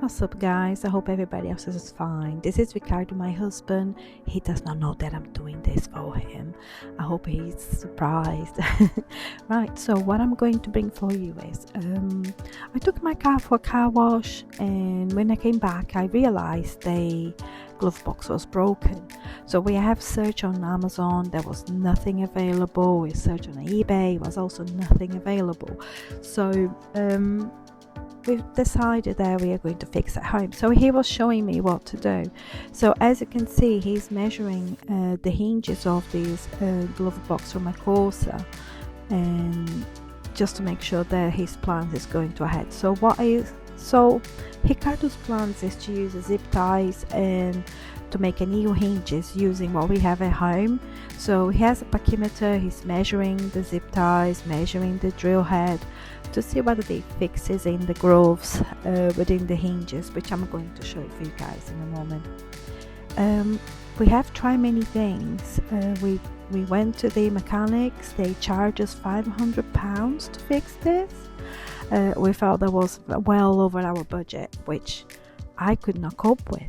What's up, guys? I hope everybody else is fine. This is Ricardo, my husband. He does not know that I'm doing this for him. I hope he's surprised. Right, so what I'm going to bring for you is I took my car for a car wash, and when I came back, I realized the glove box was broken. So we have searched on Amazon, there was nothing available. We searched on eBay, was also nothing available. So we've decided that we are going to fix at home. So he was showing me what to do. So as you can see, he's measuring the hinges of this glove box from a Corsa, and just to make sure that his plans is going to ahead. So Ricardo's plans is to use the zip ties and to make a new hinges using what we have at home. So he has a Paquimeter, he's measuring the zip ties, measuring the drill head to see whether they fixes in the grooves within the hinges, which I'm going to show for you guys in a moment. We have tried many things. We went to the mechanics, they charged us £500 to fix this. We felt that was well over our budget, which I could not cope with.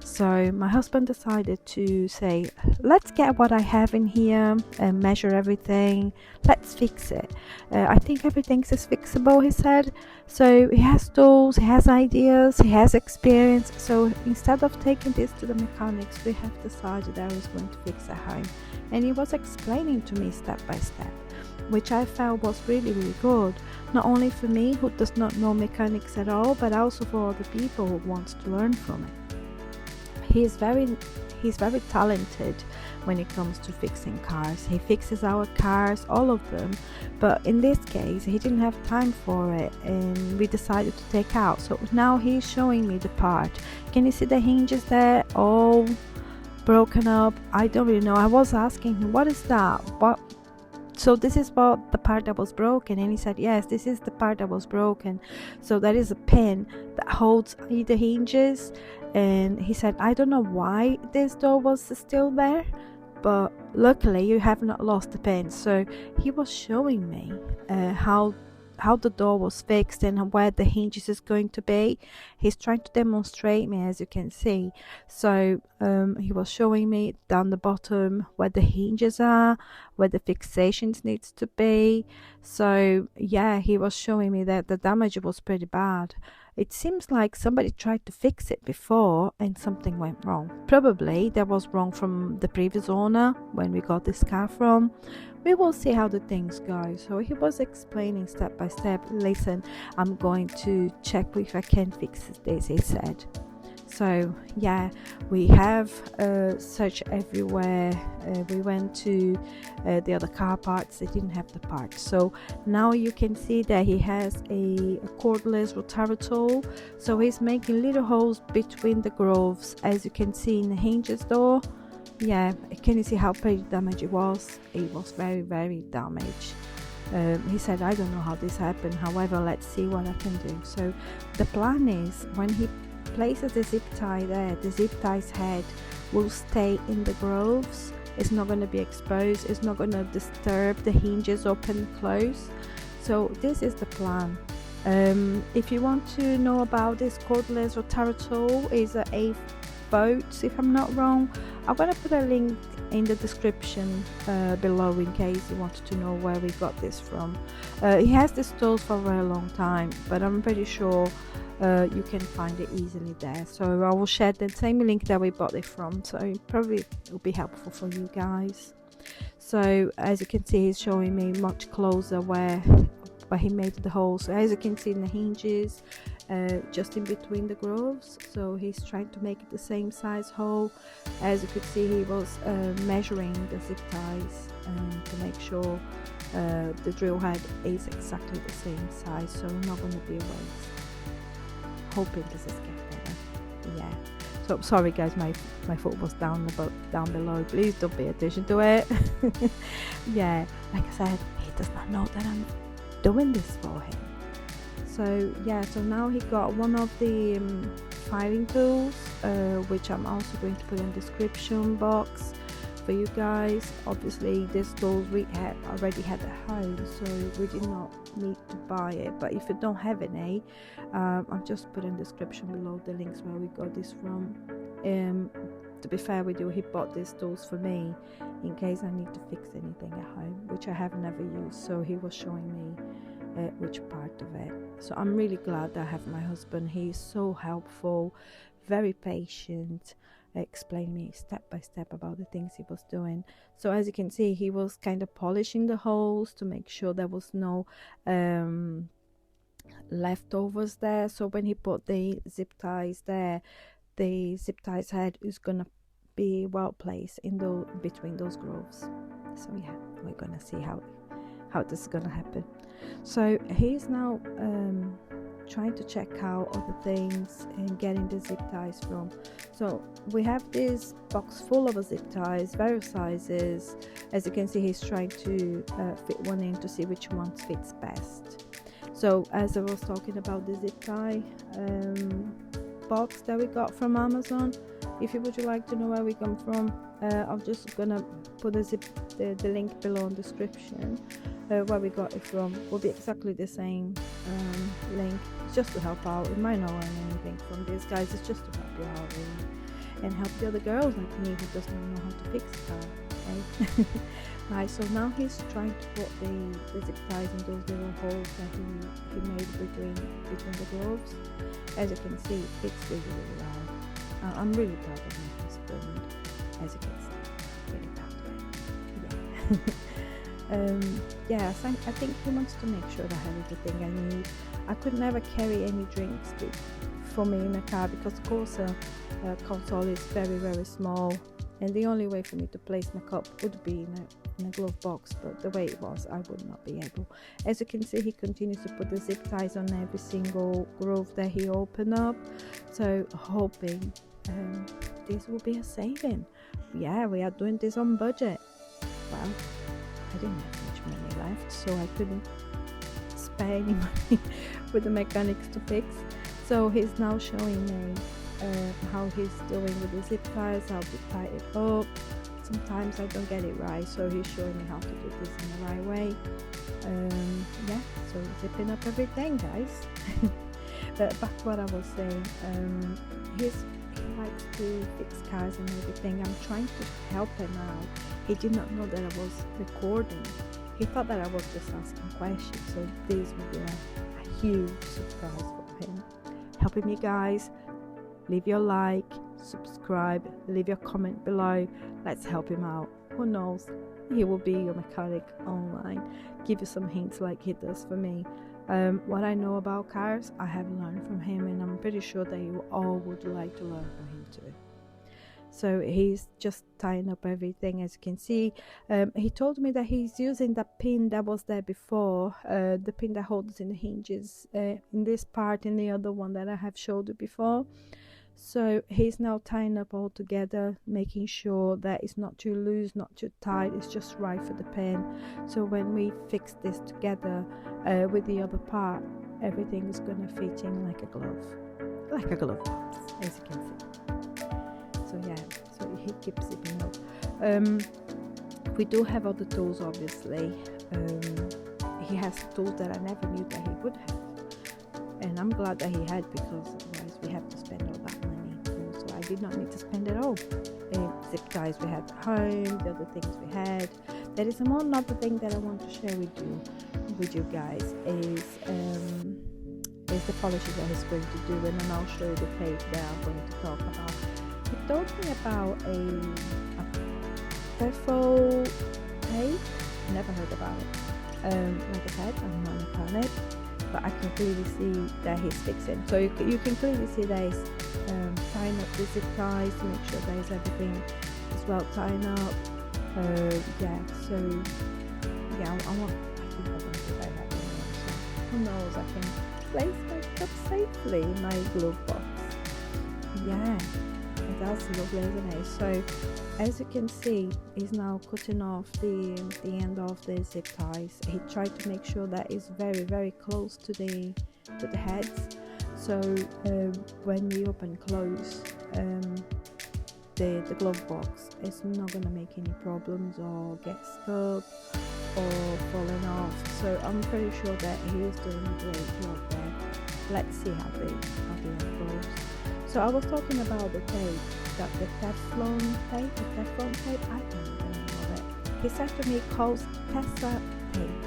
So my husband decided to say, let's get what I have in here and measure everything. Let's fix it. I think everything is fixable, he said. So he has tools, he has ideas, he has experience. So instead of taking this to the mechanics, we have decided that I was going to fix at home. And he was explaining to me step by step, which I felt was really, really good. Not only for me, who does not know mechanics at all, but also for other people who wants to learn from it. He's very talented when it comes to fixing cars. He fixes our cars, all of them, but in this case he didn't have time for it, and we decided to take out. So now he's showing me the part. Can you see the hinges there, all broken up? I don't really know. I was asking him, what is that? So this is what the part that was broken, and he said yes, this is the part that was broken. So that is a pin that holds the hinges, and he said, I don't know why this door was still there, but luckily you have not lost the pin. So he was showing me how the door was fixed and where the hinges is going to be. He's trying to demonstrate me, as you can see. So he was showing me down the bottom where the hinges are, where the fixations needs to be. So yeah, he was showing me that the damage was pretty bad. It seems like somebody tried to fix it before and something went wrong. Probably that was wrong from the previous owner when we got this car from. We will see how the things go. So he was explaining step by step. Listen, I'm going to check if I can fix this, he said. So yeah, we have searched everywhere. We went to the other car parts, they didn't have the parts. So now you can see that he has a cordless rotary tool. So he's making little holes between the grooves, as you can see in the hinges door. Yeah, can you see how pretty damaged it was? It was very, very damaged. He said, I don't know how this happened, however, let's see what I can do. So the plan is, when he places the zip tie there, the zip tie's head will stay in the grooves. It's not going to be exposed, it's not going to disturb the hinges open and close. So this is the plan. If you want to know about this cordless rotary tool, is a Vauxhall, if I'm not wrong. I'm going to put a link in the description below in case you wanted to know where we got this from. He has this tools for a very long time, but I'm pretty sure you can find it easily there. So I will share the same link that we bought it from, so probably it will be helpful for you guys. So as you can see, he's showing me much closer where he made the hole. So as you can see in the hinges, just in between the grooves, so he's trying to make it the same size hole. As you could see, he was measuring the zip ties to make sure the drill head is exactly the same size, so not going to be a waste. Hoping this is getting better. Yeah, so sorry guys, my foot was down below. Please don't pay attention to it. Yeah, like I said, he does not know that I'm doing this for him. So yeah, so now he got one of the filing tools, which I'm also going to put in the description box for you guys. Obviously this tools we had already had at home, so we did not need to buy it, but if you don't have any, I'll just put in the description below the links where we got this from. To be fair with you, he bought these tools for me in case I need to fix anything at home, which I have never used, so he was showing me which part of it. So I'm really glad that I have my husband. He's so helpful, very patient, explaining me step by step about the things he was doing. So as you can see, he was kind of polishing the holes to make sure there was no leftovers there. So when he put the zip ties there, the zip ties head is gonna be well placed in the between those grooves. So yeah, we're gonna see how this is gonna happen. So he's now trying to check out other things and getting the zip ties from. So we have this box full of zip ties, various sizes. As you can see, he's trying to fit one in to see which one fits best. So as I was talking about the zip tie box that we got from Amazon, if you would like to know where we come from, I'm just gonna put the link below in the description. Where we got it from will be exactly the same link. It's just to help out. You might not learn anything from these guys, it's just to help you out really, and help the other girls like me who doesn't know how to fix a car, okay? Right, so now he's trying to put the zip ties in those little holes that he made between the gloves. As you can see, it fits really, really well. I'm really proud of my husband, as you can see. Really proud of him. Yeah. Yes, I think he wants to make sure that I have everything I need. I could never carry any drinks for me in a car because Corsa console is very, very small, and the only way for me to place my cup would be in a glove box, but the way it was, I would not be able. As you can see, he continues to put the zip ties on every single groove that he opened up, so hoping this will be a saving. Yeah, we are doing this on budget. Well, I didn't have much money left, so I couldn't spare any money with the mechanics to fix. So he's now showing me how he's doing with the zip ties, how to tie it up. Sometimes I don't get it right, so he's showing me how to do this in the right way. Yeah, so zipping up everything, guys. But back to what I was saying, he likes to fix cars and everything. I'm trying to help him out. He did not know that I was recording. He thought that I was just asking questions, so this will be a huge surprise for him. Helping me, guys. Leave your like, subscribe, leave your comment below. Let's help him out. Who knows, he will be your mechanic online, give you some hints like he does for me. What I know about cars, I have learned from him, and I'm pretty sure that you all would like to learn from him too. So he's just tying up everything, as you can see. He told me that he's using the pin that was there before, the pin that holds in the hinges, in this part, and the other one that I have showed you before. So he's now tying up all together, making sure that it's not too loose, not too tight, it's just right for the pin. So when we fix this together with the other part, everything is going to fit in like a glove box, as you can see. So yeah, so he keeps zipping up. We do have other tools, obviously. He has tools that I never knew that he would have, and I'm glad that he had, because otherwise we have to spend all that money. So I did not need to spend it all. Zip ties we had at home, the other things we had. There is another thing that I want to share with you guys is the polishes that he's going to do, and then I'll show you the tape that I'm going to talk about. He told me about a Vauxhall tape. Never heard about it. Like I said, I'm not a mechanic, but I can clearly see that he's fixing. So you can clearly see that he's tying up the zip ties to make sure that everything is well tied up. Yeah, so yeah, I think I want to do that. So who knows, I can place my cup safely in my glove box. Yeah, that's lovely, isn't it? So as you can see, he's now cutting off the end of the zip ties. He tried to make sure that it's very, very close to the heads. So when we open close, the glove box is not gonna make any problems or get stuck or falling off. So I'm pretty sure that he is doing a great job there. Let's see how the end goes. So I was talking about the tape, that the Teflon tape, I don't know the name of it. He said to me it calls Tesa tape.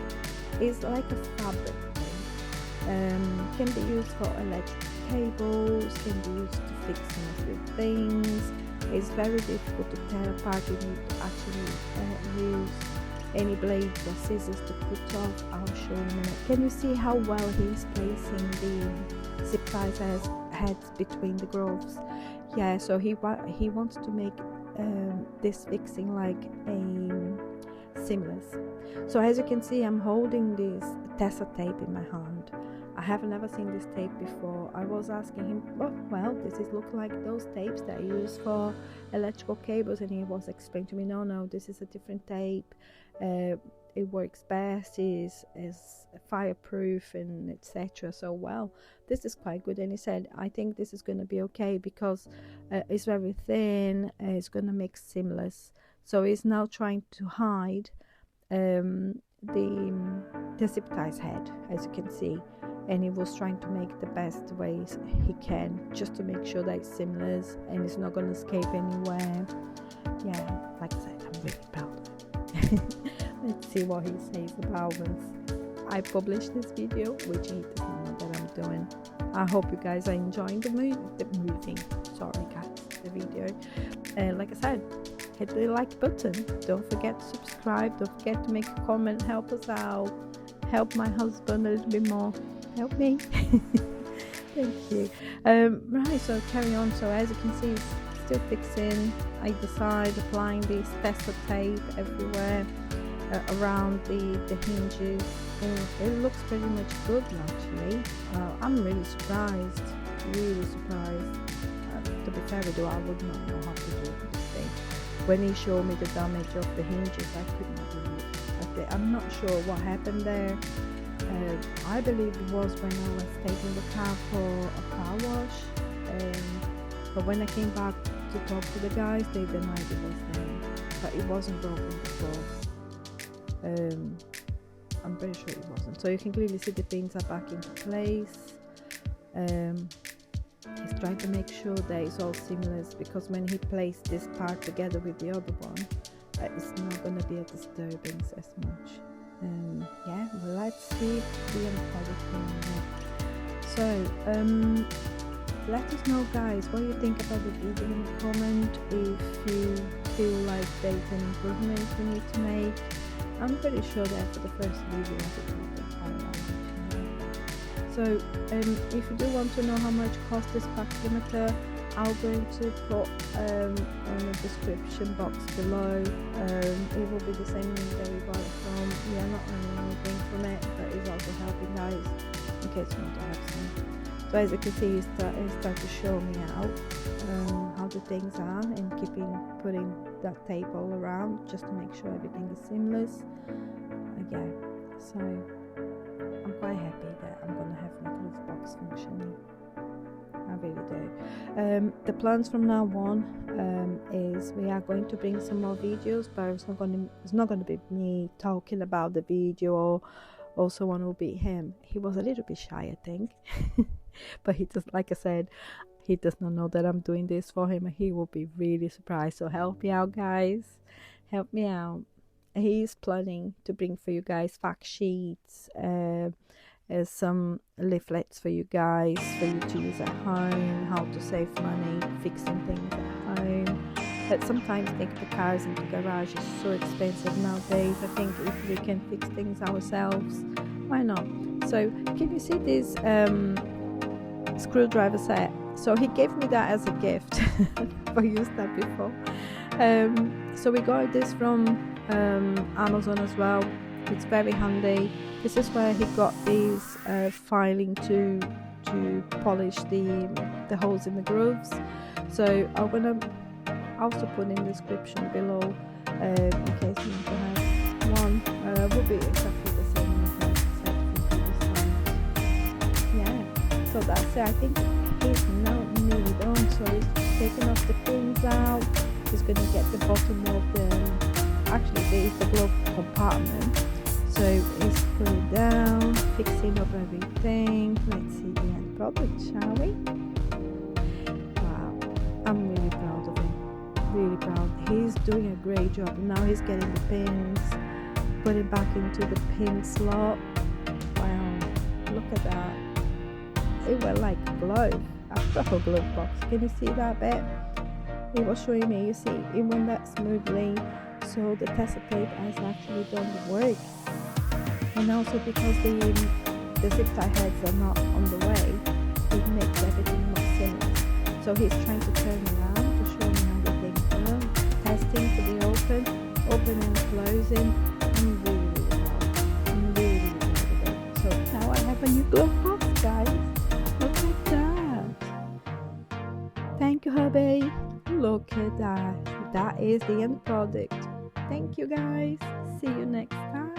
It's like a fabric tape. Can be used for electric cables, can be used to fix with things. It's very difficult to tear apart. You need to actually use any blades or scissors to put off. I'll show you in a minute. Can you see how well he's placing the zip ties heads between the grooves? Yeah, so he wants to make this fixing like a seamless. So as you can see, I'm holding this Tesa tape in my hand. I have never seen this tape before. I was asking him, well, does it look like those tapes that I use for electrical cables? And he was explaining to me, no, this is a different tape. It works best, is fireproof, and etc. So, well, this is quite good. And he said, I think this is going to be okay because it's very thin. It's going to make seamless. So he's now trying to hide the zip ties head, as you can see. And he was trying to make the best ways he can, just to make sure that it's seamless and it's not going to escape anywhere. Yeah, like I said, I'm really proud of it. Let's see what he says about this. I published this video, which he doesn't know that I'm doing. I hope you guys are enjoying the movie. Sorry guys, the video. Like I said, hit the like button. Don't forget to subscribe. Don't forget to make a comment. Help us out. Help my husband a little bit more. Help me. Thank you. Right, so carry on. So as you can see, it's still fixing either side, applying this Tesa tape everywhere around the hinges. It looks pretty much good actually. I'm really surprised. To be fair with you, I would not know how to do this thing. When he showed me the damage of the hinges, I could not believe it. I'm not sure what happened there. I believe it was when I was taking the car for a car wash, but when I came back to talk to the guys, they denied it was there, but it wasn't broken before. I'm pretty sure it wasn't. So you can clearly see the pins are back into place. He's trying to make sure that it's all seamless, because when he placed this part together with the other one, it's not going to be a disturbance as much. Yeah, well, let's see the end product in a minute. So let us know guys what you think about the video in the comment. If you feel like there's an improvement we need to make. I'm pretty sure that for the first video so if you do want to know how much cost this Paquimeter, I'm going to put on the description box below. It will be the same link that we got it from. We are not earning anything from it, but it's also helping guys in case you want to have some. So as you can see, it's start to show me out how the things are, and putting that tape all around just to make sure everything is seamless. Yeah, so I'm quite happy that I'm gonna have my glove box functioning. I really do. The plans from now on is we are going to bring some more videos, but it's not going to be me talking about the video, or also one will be him. He was a little bit shy, I think, but he just, like I said, he does not know that I'm doing this for him, and he will be really surprised. So help me out guys, help me out. He's planning to bring for you guys fact sheets, some leaflets for you guys, for you to use at home, how to save money fixing things at home. But sometimes taking the cars into garage is so expensive nowadays. I think if we can fix things ourselves, why not? So can you see this screwdriver set? So he gave me that as a gift. I used that before. So we got this from Amazon as well. It's very handy. This is where he got these filing to polish the holes in the grooves. So I'm gonna also put in the description below in case you want to have one. Will be exactly the same as yeah. So that's it. I think he's now nearly done. So he's taking off the pins out. gonna get the bottom of the, actually there is the glove compartment, so he's put it down, fixing up everything. Let's see the end product, shall we? Wow, I'm really proud of him, really proud. He's doing a great job. Now he's getting the pins, put it back into the pin slot. Wow, look at that. It went like a glove, a proper glove box. Can you see that bit? He was showing me, you see, it went that smoothly. So the Tesa tape has actually done the work. And also because the zip tie heads are not on the way, it makes everything more seamless. So he's trying to turn around to show me how the thing's done. Testing to be open and closing. I'm really proud. I'm really proud of it. So now I have a new glove box, guys. Look at that. Thank you, hubby. Look at that. That is the end product. Thank you, guys. See you next time.